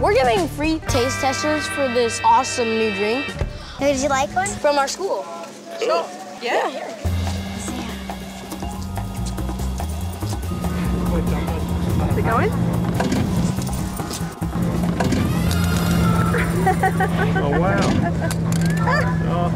We're giving free taste testers for this awesome new drink. Did you like one? From our school. Cool. Yeah, here. Is it going? Oh, wow. Oh.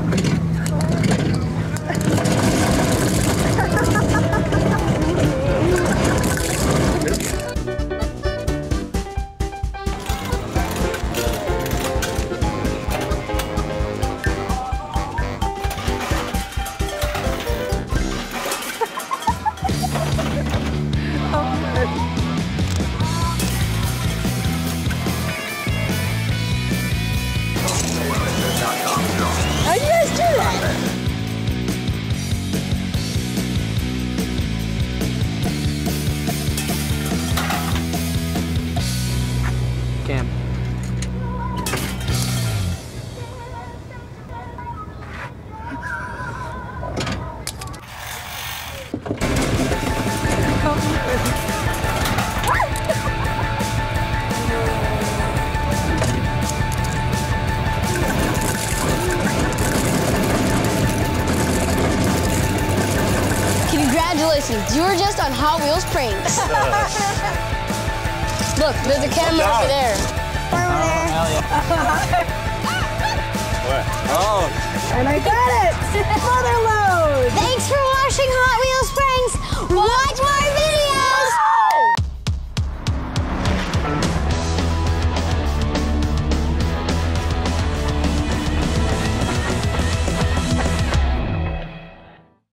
How do you guys do that? Cam. Congratulations, you were just on Hot Wheels pranks. Look, there's a camera over there. Hell yeah. What? Oh. And I got it! Mother load! Thanks for